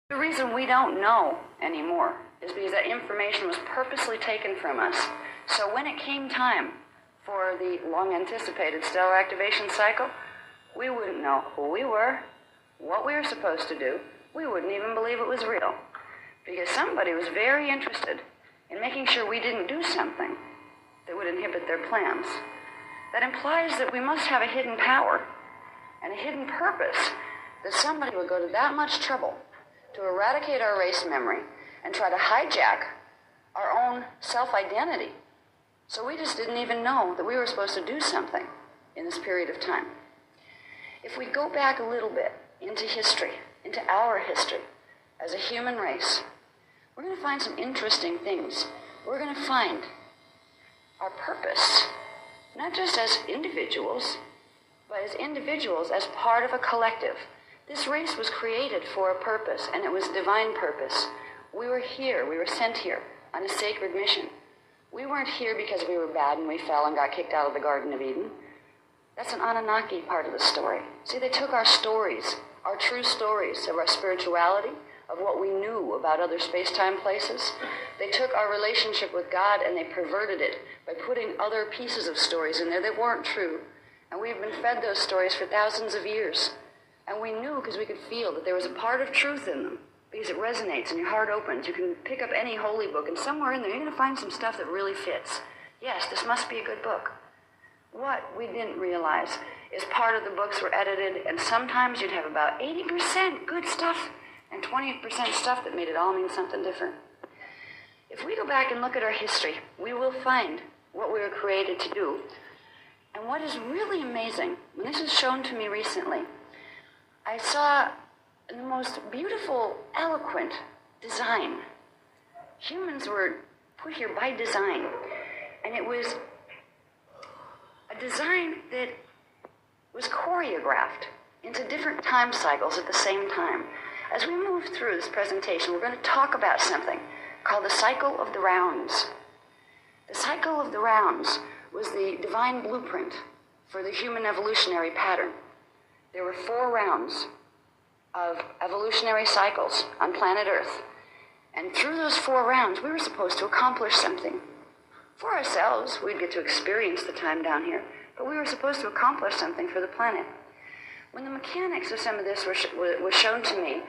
The reason we don't know anymore is because that information was purposely taken from us. So when it came time for the long-anticipated stellar activation cycle, we wouldn't know who we were, what we were supposed to do. We wouldn't even believe it was real, because somebody was very interested in making sure we didn't do something that would inhibit their plans. That implies that we must have a hidden power and a hidden purpose, that somebody would go to that much trouble to eradicate our race memory and try to hijack our own self-identity. So we just didn't even know that we were supposed to do something in this period of time. If we go back a little bit into history, into our history as a human race, we're going to find some interesting things. We're going to find our purpose, not just as individuals, but as individuals, as part of a collective. This race was created for a purpose, and it was divine purpose. We were here, we were sent here on a sacred mission. We weren't here because we were bad and we fell and got kicked out of the Garden of Eden. That's an Anunnaki part of the story. See, they took our stories, our true stories of our spirituality, of what we knew about other space-time places. They took our relationship with God and they perverted it by putting other pieces of stories in there that weren't true. And we've been fed those stories for thousands of years. And we knew because we could feel that there was a part of truth in them, because it resonates and your heart opens. You can pick up any holy book, and somewhere in there you're going to find some stuff that really fits. Yes, this must be a good book. What we didn't realize is part of the books were edited, and sometimes you'd have about 80% good stuff and 20% stuff that made it all mean something different. If we go back and look at our history, we will find what we were created to do. And what is really amazing, and this was shown to me recently, I saw the most beautiful, eloquent design. Humans were put here by design, and it was a design that was choreographed into different time cycles at the same time. As we move through this presentation, we're going to talk about something called the cycle of the rounds. The cycle of the rounds was the divine blueprint for the human evolutionary pattern. There were 4 rounds of evolutionary cycles on planet Earth. And through those 4 rounds, we were supposed to accomplish something. For ourselves, we'd get to experience the time down here, but we were supposed to accomplish something for the planet. When the mechanics of some of this was shown to me,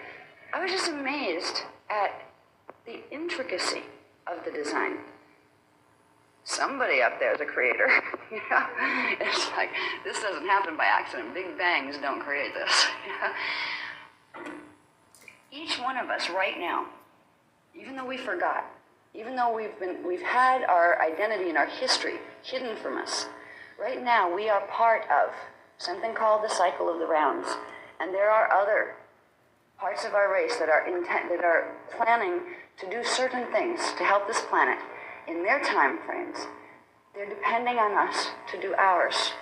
I was just amazed at the intricacy of the design. Somebody up there is a creator. You know? It's like, this doesn't happen by accident. Big bangs don't create this. You know? Each one of us right now, even though we forgot, even though we've had our identity and our history hidden from us, right now we are part of something called the cycle of the rounds. And there are other parts of our race that are planning to do certain things to help this planet in their time frames. They're depending on us to do ours.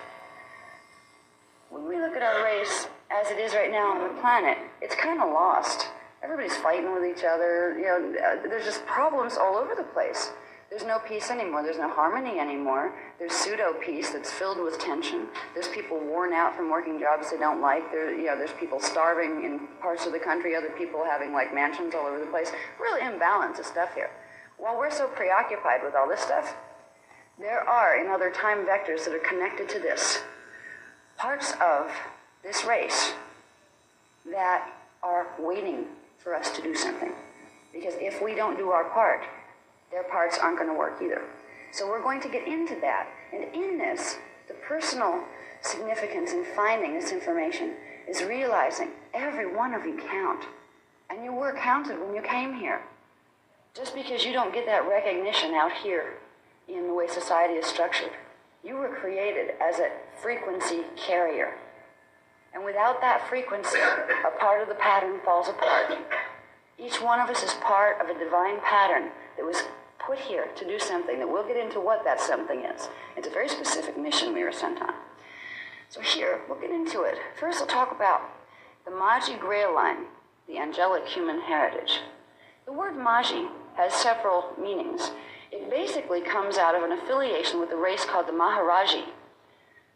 When we look at our race as it is right now on the planet, it's kind of lost. Everybody's fighting with each other. You know, there's just problems all over the place. There's no peace anymore. There's no harmony anymore. There's pseudo-peace that's filled with tension. There's people worn out from working jobs they don't like. There's people starving in parts of the country, other people having like mansions all over the place. Really imbalance of stuff here. While we're so preoccupied with all this stuff, there are, in other time vectors that are connected to this, parts of this race that are waiting for us to do something. Because if we don't do our part, their parts aren't going to work either. So we're going to get into that. And in this, the personal significance in finding this information is realizing every one of you count. And you were counted when you came here. Just because you don't get that recognition out here in the way society is structured, you were created as a frequency carrier. And without that frequency, a part of the pattern falls apart. Each one of us is part of a divine pattern that was put here to do something, that we'll get into what that something is. It's a very specific mission we were sent on. So here, we'll get into it. First, I'll talk about the Magi Grail line, the angelic human heritage. The word Magi has several meanings. It basically comes out of an affiliation with a race called the Maharaji.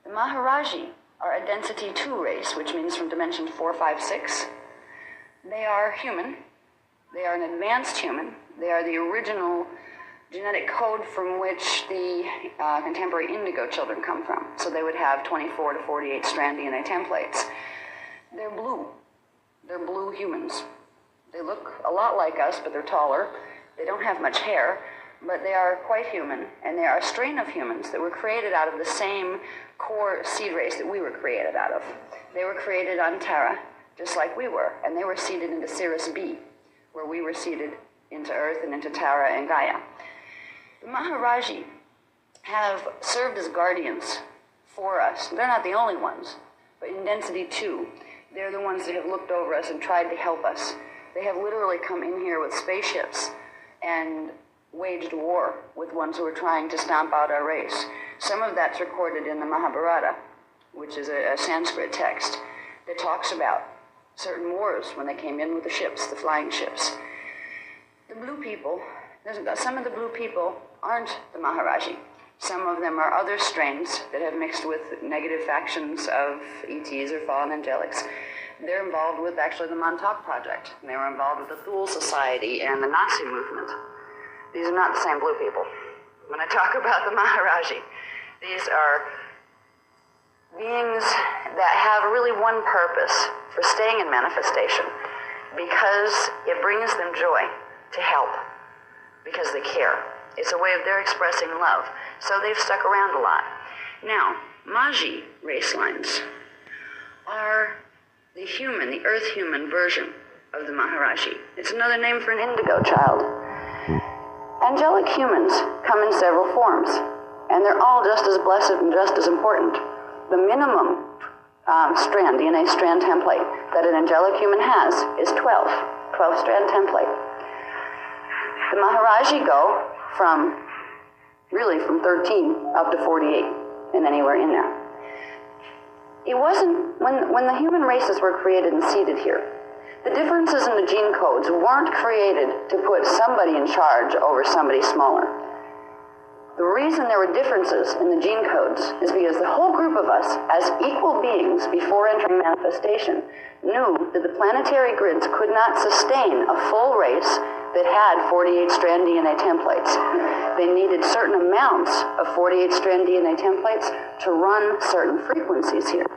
The Maharaji are a density 2 race, which means from dimension 4, 5, 6. They are human. They are an advanced human. They are the original genetic code from which the contemporary indigo children come from. So they would have 24 to 48 strand DNA templates. They're blue. They're blue humans. They look a lot like us, but they're taller. They don't have much hair, but they are quite human, and they are a strain of humans that were created out of the same core seed race that we were created out of. They were created on Terra, just like we were, and they were seeded into Sirius B, where we were seeded into Earth and into Terra and Gaia. The Maharaji have served as guardians for us. They're not the only ones, but in Density 2, they're the ones that have looked over us and tried to help us. They have literally come in here with spaceships and waged war with ones who were trying to stomp out our race. Some of that's recorded in the Mahabharata, which is a Sanskrit text that talks about certain wars when they came in with the ships, the flying ships. The blue people, some of the blue people aren't the Maharaji. Some of them are other strains that have mixed with negative factions of ETs or fallen angelics. They're involved with actually the Montauk Project. They were involved with the Thule Society and the Nazi movement. These are not the same blue people. When I talk about the Maharaji, these are beings that have really one purpose for staying in manifestation, because it brings them joy to help, because they care. It's a way of their expressing love. So they've stuck around a lot. Now, Maji race lines are the human, the earth human version of the Maharaji. It's another name for an indigo child. Angelic humans come in several forms, and they're all just as blessed and just as important. The minimum DNA strand template that an angelic human has is 12 strand template. The Maharaji go from 13 up to 48 and anywhere in there. It wasn't, when the human races were created and seeded here, the differences in the gene codes weren't created to put somebody in charge over somebody smaller. The reason there were differences in the gene codes is because the whole group of us, as equal beings before entering manifestation, knew that the planetary grids could not sustain a full race that had 48-strand DNA templates. They needed certain amounts of 48-strand DNA templates to run certain frequencies here.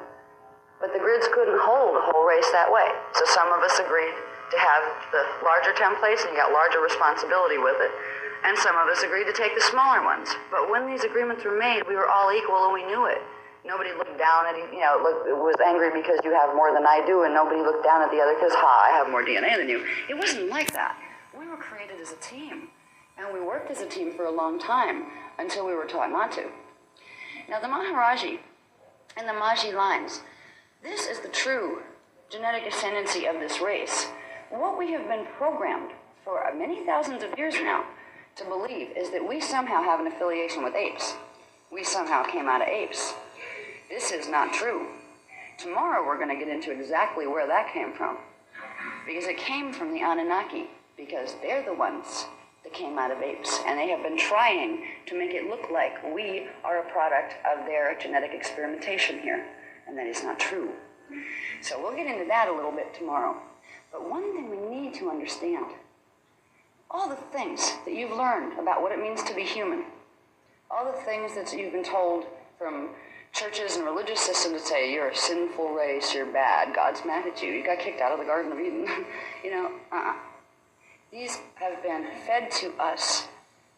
But the grids couldn't hold a whole race that way. So some of us agreed to have the larger templates, and you got larger responsibility with it. And some of us agreed to take the smaller ones. But when these agreements were made, we were all equal and we knew it. Nobody looked down at, was angry because you have more than I do, and nobody looked down at the other because, I have more DNA than you. It wasn't like that. We were created as a team, and we worked as a team for a long time until we were taught not to. Now, the Maharaji and the Maji lines, this is the true genetic ascendancy of this race. What we have been programmed for many thousands of years now to believe is that we somehow have an affiliation with apes. We somehow came out of apes. This is not true. Tomorrow we're going to get into exactly where that came from, because it came from the Anunnaki, because they're the ones that came out of apes, and they have been trying to make it look like we are a product of their genetic experimentation here, and that is not true. So we'll get into that a little bit tomorrow. But one thing we need to understand, all the things that you've learned about what it means to be human, all the things that you've been told from churches and religious systems that say you're a sinful race, you're bad, God's mad at you, you got kicked out of the Garden of Eden. These have been fed to us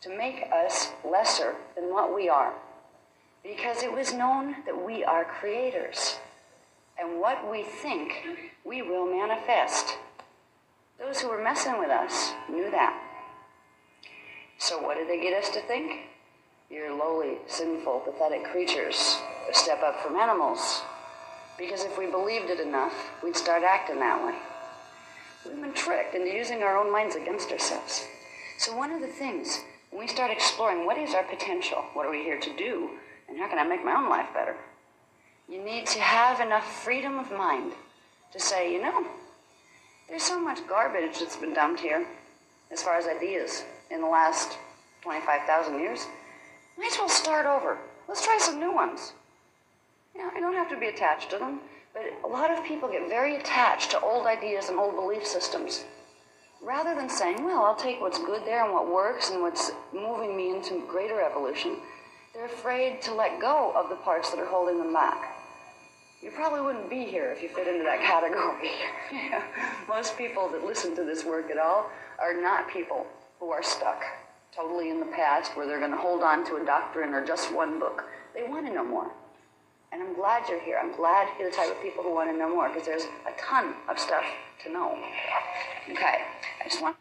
to make us lesser than what we are, because it was known that we are creators, and what we think we will manifest. Those who were messing with us knew that. So what did they get us to think? You're lowly, sinful, pathetic creatures, a step up from animals. Because if we believed it enough, we'd start acting that way. We've been tricked into using our own minds against ourselves. So one of the things, when we start exploring what is our potential, what are we here to do, and how can I make my own life better? You need to have enough freedom of mind to say, there's so much garbage that's been dumped here, as far as ideas, in the last 25,000 years. Might as well start over. Let's try some new ones. You don't have to be attached to them, but a lot of people get very attached to old ideas and old belief systems. rather than saying, well, I'll take what's good there and what works and what's moving me into greater evolution, they're afraid to let go of the parts that are holding them back. You probably wouldn't be here if you fit into that category. Most people that listen to this work at all are not people who are stuck totally in the past where they're going to hold on to a doctrine or just one book. They want to know more. And I'm glad you're here. I'm glad you're the type of people who want to know more, because there's a ton of stuff to know. Okay, I just want